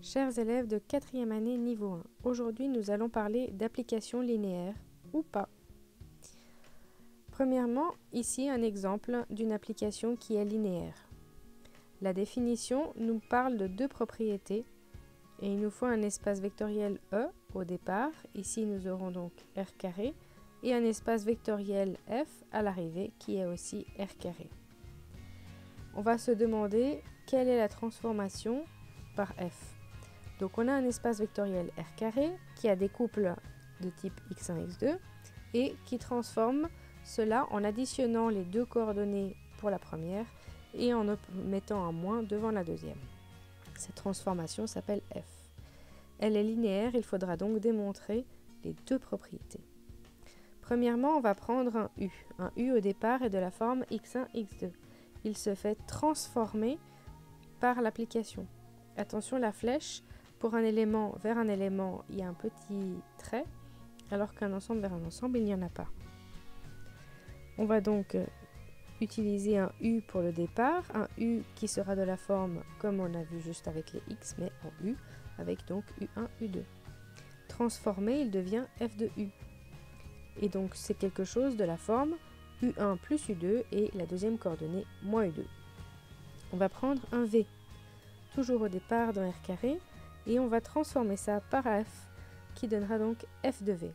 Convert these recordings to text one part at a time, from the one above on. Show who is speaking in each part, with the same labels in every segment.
Speaker 1: Chers élèves de 4e année niveau 1, aujourd'hui nous allons parler d'applications linéaires ou pas. Premièrement, ici un exemple d'une application qui est linéaire. La définition nous parle de deux propriétés et il nous faut un espace vectoriel E au départ. Ici nous aurons donc R carré et un espace vectoriel F à l'arrivée qui est aussi R carré. On va se demander quelle est la transformation par F. Donc on a un espace vectoriel R carré qui a des couples de type x1, x2 et qui transforme cela en additionnant les deux coordonnées pour la première et en mettant un moins devant la deuxième. Cette transformation s'appelle F. Elle est linéaire, il faudra donc démontrer les deux propriétés. Premièrement, on va prendre un U. Un U au départ est de la forme x1, x2. Il se fait transformer par l'application. Attention, la flèche, pour un élément vers un élément, il y a un petit trait, alors qu'un ensemble vers un ensemble, il n'y en a pas. On va donc utiliser un U pour le départ, un U qui sera de la forme comme on a vu juste avec les X, mais en U, avec donc U1, U2. Transformé, il devient F de U. Et donc c'est quelque chose de la forme U1 plus U2 et la deuxième coordonnée moins U2. On va prendre un V, toujours au départ dans R carré, et on va transformer ça par F, qui donnera donc F de V.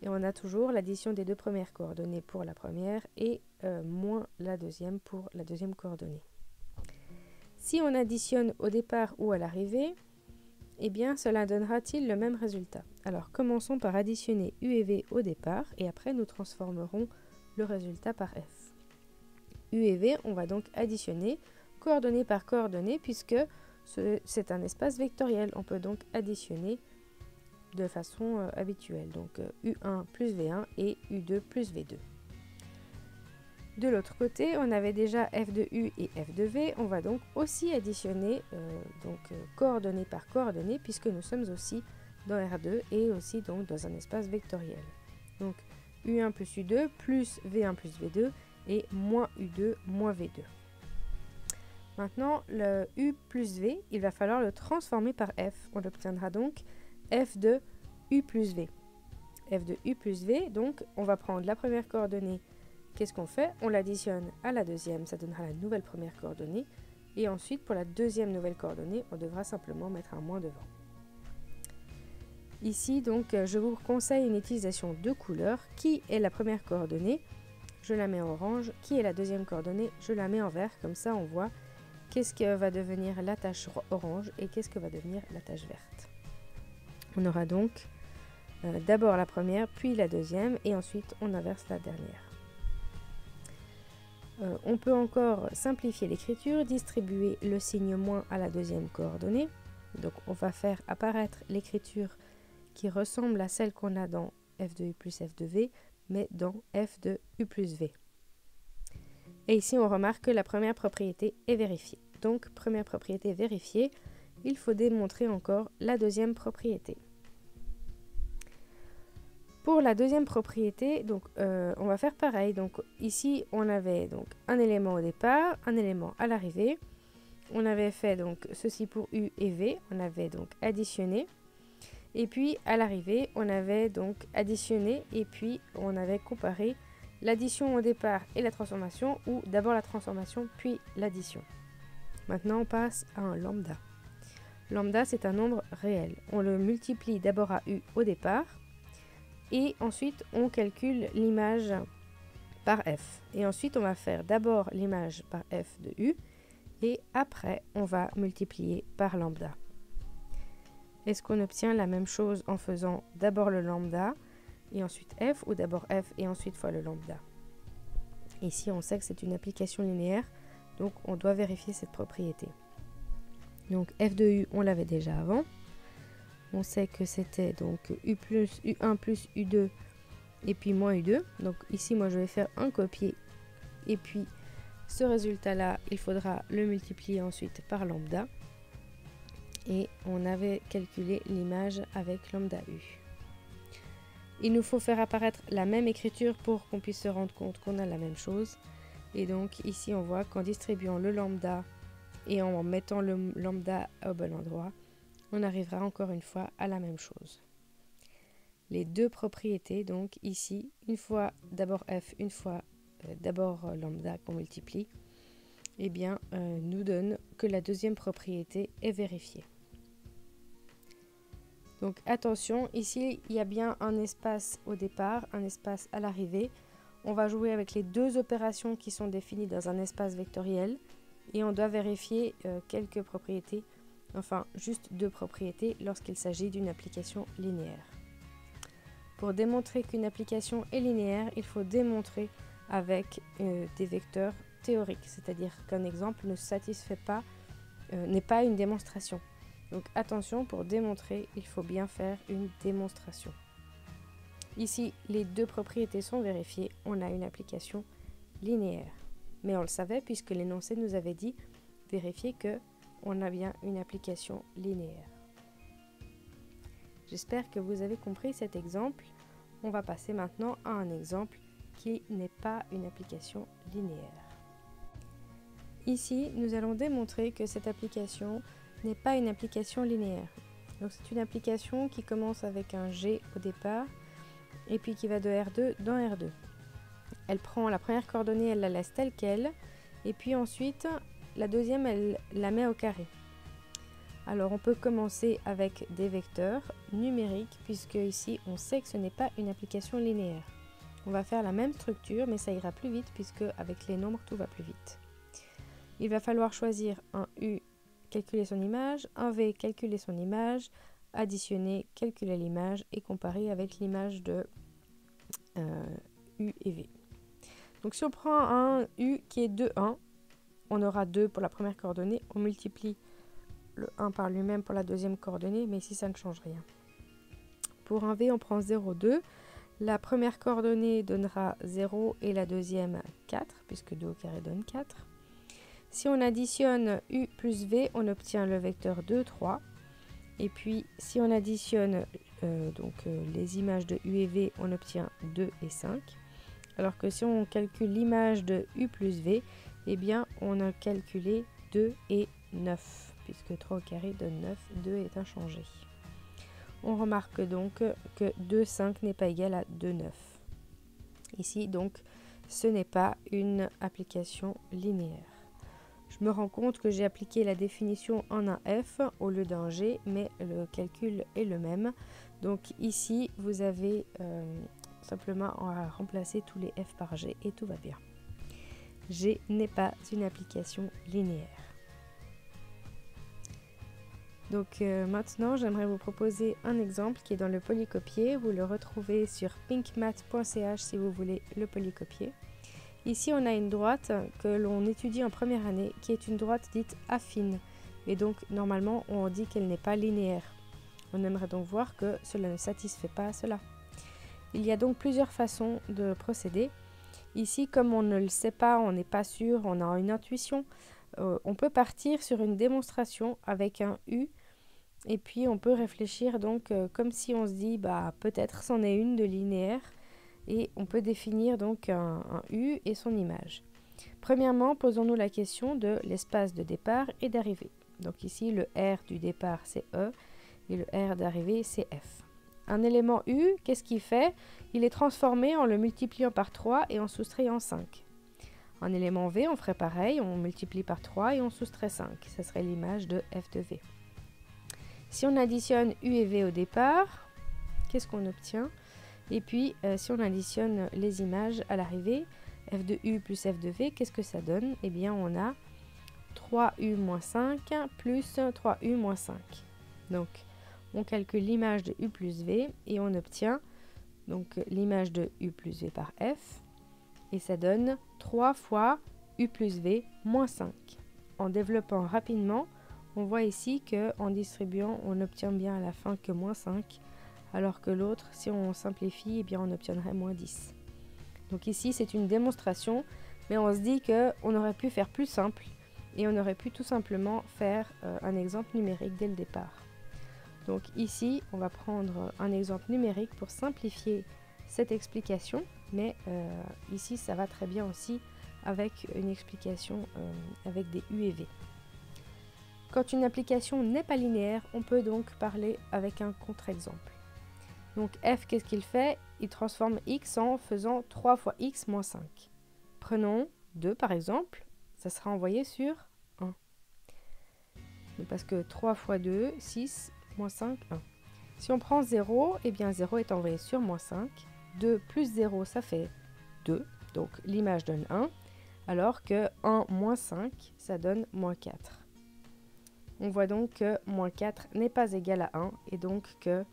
Speaker 1: Et on a toujours l'addition des deux premières coordonnées pour la première et moins la deuxième pour la deuxième coordonnée. Si on additionne au départ ou à l'arrivée, eh bien cela donnera-t-il le même résultat? Alors commençons par additionner U et V au départ et après nous transformerons le résultat par F. U et V, on va donc additionner coordonnée par coordonnée puisque c'est un espace vectoriel. On peut donc additionner de façon habituelle. Donc U1 plus V1 et U2 plus V2. De l'autre côté, on avait déjà F de U et F de V. On va donc aussi additionner coordonnée par coordonnée puisque nous sommes aussi dans R2 et aussi donc dans un espace vectoriel. Donc U1 plus U2 plus V1 plus V2 et moins U2 moins V2. Maintenant, le U plus V, il va falloir le transformer par F. On obtiendra donc F de U plus V. F de U plus V, donc on va prendre la première coordonnée. Qu'est-ce qu'on fait? On l'additionne à la deuxième, ça donnera la nouvelle première coordonnée. Et ensuite, pour la deuxième nouvelle coordonnée, on devra simplement mettre un moins devant. Ici, donc, je vous conseille une utilisation de couleur. Qui est la première coordonnée? Je la mets en orange. Qui est la deuxième coordonnée? Je la mets en vert. Comme ça, on voit qu'est-ce que va devenir la tache orange et qu'est-ce que va devenir la tache verte. On aura donc d'abord la première, puis la deuxième, et ensuite on inverse la dernière. On peut encore simplifier l'écriture, distribuer le signe moins à la deuxième coordonnée. Donc on va faire apparaître l'écriture qui ressemble à celle qu'on a dans F de U plus F de V, mais dans F de U plus V. Et ici, on remarque que la première propriété est vérifiée. Donc, première propriété vérifiée, il faut démontrer encore la deuxième propriété. Pour la deuxième propriété, donc, on va faire pareil. Donc, ici, on avait donc, un élément au départ, un élément à l'arrivée. On avait fait donc, ceci pour U et V. On avait donc additionné. Et puis, à l'arrivée, on avait donc additionné et puis on avait comparé l'addition au départ et la transformation, ou d'abord la transformation, puis l'addition. Maintenant, on passe à un lambda. Lambda, c'est un nombre réel. On le multiplie d'abord à U au départ, et ensuite, on calcule l'image par F. Et ensuite, on va faire d'abord l'image par F de U, et après, on va multiplier par lambda. Est-ce qu'on obtient la même chose en faisant d'abord le lambda, et ensuite F, ou d'abord F et ensuite fois le lambda? Ici, on sait que c'est une application linéaire, donc on doit vérifier cette propriété. Donc F de U, on l'avait déjà avant. On sait que c'était donc U1 plus U2 et puis moins U2. Donc ici, moi, je vais faire un copier. Et puis, ce résultat-là, il faudra le multiplier ensuite par lambda. Et on avait calculé l'image avec lambda U. Il nous faut faire apparaître la même écriture pour qu'on puisse se rendre compte qu'on a la même chose. Et donc ici on voit qu'en distribuant le lambda et en mettant le lambda au bon endroit, on arrivera encore une fois à la même chose. Les deux propriétés, donc ici, une fois d'abord f, une fois d'abord lambda qu'on multiplie, eh bien, nous donne que la deuxième propriété est vérifiée. Donc attention, ici, il y a bien un espace au départ, un espace à l'arrivée. On va jouer avec les deux opérations qui sont définies dans un espace vectoriel et on doit vérifier quelques propriétés, enfin juste deux propriétés lorsqu'il s'agit d'une application linéaire. Pour démontrer qu'une application est linéaire, il faut démontrer avec des vecteurs théoriques, c'est-à-dire qu'un exemple ne satisfait pas, n'est pas une démonstration. Donc attention, pour démontrer, il faut bien faire une démonstration. Ici, les deux propriétés sont vérifiées, on a une application linéaire. Mais on le savait puisque l'énoncé nous avait dit vérifier qu'on a bien une application linéaire. J'espère que vous avez compris cet exemple. On va passer maintenant à un exemple qui n'est pas une application linéaire. Ici, nous allons démontrer que cette application n'est pas une application linéaire. Donc c'est une application qui commence avec un G au départ et puis qui va de R2 dans R2. Elle prend la première coordonnée, elle la laisse telle qu'elle et puis ensuite la deuxième, elle la met au carré. Alors on peut commencer avec des vecteurs numériques puisque ici on sait que ce n'est pas une application linéaire. On va faire la même structure mais ça ira plus vite puisque avec les nombres tout va plus vite. Il va falloir choisir un U, calculer son image, un V, calculer son image, additionner, calculer l'image et comparer avec l'image de U et V. Donc si on prend un U qui est 2, 1, on aura 2 pour la première coordonnée, on multiplie le 1 par lui-même pour la deuxième coordonnée, mais ici ça ne change rien. Pour un V, on prend 0, 2. La première coordonnée donnera 0 et la deuxième 4, puisque 2 au carré donne 4. Si on additionne U plus V, on obtient le vecteur 2, 3. Et puis, si on additionne les images de U et V, on obtient 2 et 5. Alors que si on calcule l'image de U plus V, eh bien, on a calculé 2 et 9. Puisque 3 au carré donne 9, 2 est inchangé. On remarque donc que 2, 5 n'est pas égal à 2, 9. Ici, donc, ce n'est pas une application linéaire. Je me rends compte que j'ai appliqué la définition en un f au lieu d'un g, mais le calcul est le même. Donc ici, vous avez simplement à remplacer tous les f par g et tout va bien. G n'est pas une application linéaire. Donc maintenant, j'aimerais vous proposer un exemple qui est dans le polycopier. Vous le retrouvez sur pinkmath.ch si vous voulez le polycopier. Ici, on a une droite que l'on étudie en première année, qui est une droite dite affine. Et donc, normalement, on dit qu'elle n'est pas linéaire. On aimerait donc voir que cela ne satisfait pas à cela. Il y a donc plusieurs façons de procéder. Ici, comme on ne le sait pas, on n'est pas sûr, on a une intuition, on peut partir sur une démonstration avec un U. Et puis, on peut réfléchir donc comme si on se dit, peut-être c'en est une de linéaire. Et on peut définir donc un U et son image. Premièrement, posons-nous la question de l'espace de départ et d'arrivée. Donc ici, le R du départ, c'est E, et le R d'arrivée, c'est F. Un élément U, qu'est-ce qu'il fait? Il est transformé en le multipliant par 3 et en soustrayant 5. Un élément V, on ferait pareil, on multiplie par 3 et on soustrait 5. Ça serait l'image de F de V. Si on additionne U et V au départ, qu'est-ce qu'on obtient? Et puis, si on additionne les images à l'arrivée, f de u plus f de v, qu'est-ce que ça donne? Eh bien, on a 3u moins 5 plus 3u moins 5. Donc, on calcule l'image de u plus v et on obtient donc l'image de u plus v par f. Et ça donne 3 fois u plus v moins 5. En développant rapidement, on voit ici qu'en distribuant, on obtient bien à la fin que moins 5. Alors que l'autre, si on simplifie, eh bien on obtiendrait moins 10. Donc ici, c'est une démonstration, mais on se dit qu'on aurait pu faire plus simple et on aurait pu tout simplement faire un exemple numérique dès le départ. Donc ici, on va prendre un exemple numérique pour simplifier cette explication, mais ici, ça va très bien aussi avec une explication avec des U et V. Quand une application n'est pas linéaire, on peut donc parler avec un contre-exemple. Donc f, qu'est-ce qu'il fait? Il transforme x en faisant 3 fois x moins 5. Prenons 2 par exemple, ça sera envoyé sur 1. Donc, parce que 3 fois 2, 6, moins 5, 1. Si on prend 0, eh bien 0 est envoyé sur moins 5. 2 plus 0, ça fait 2, donc l'image donne 1, alors que 1 moins 5, ça donne moins 4. On voit donc que moins 4 n'est pas égal à 1, et donc que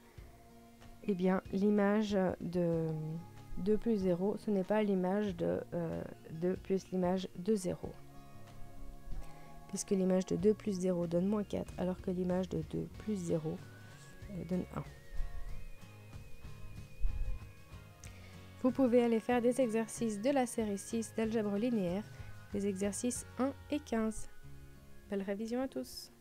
Speaker 1: eh bien, l'image de 2 plus 0, ce n'est pas l'image de 2 plus l'image de 0. Puisque l'image de 2 plus 0 donne moins 4, alors que l'image de 2 plus 0 donne 1. Vous pouvez aller faire des exercices de la série 6 d'algèbre linéaire, les exercices 1 et 15. Belle révision à tous!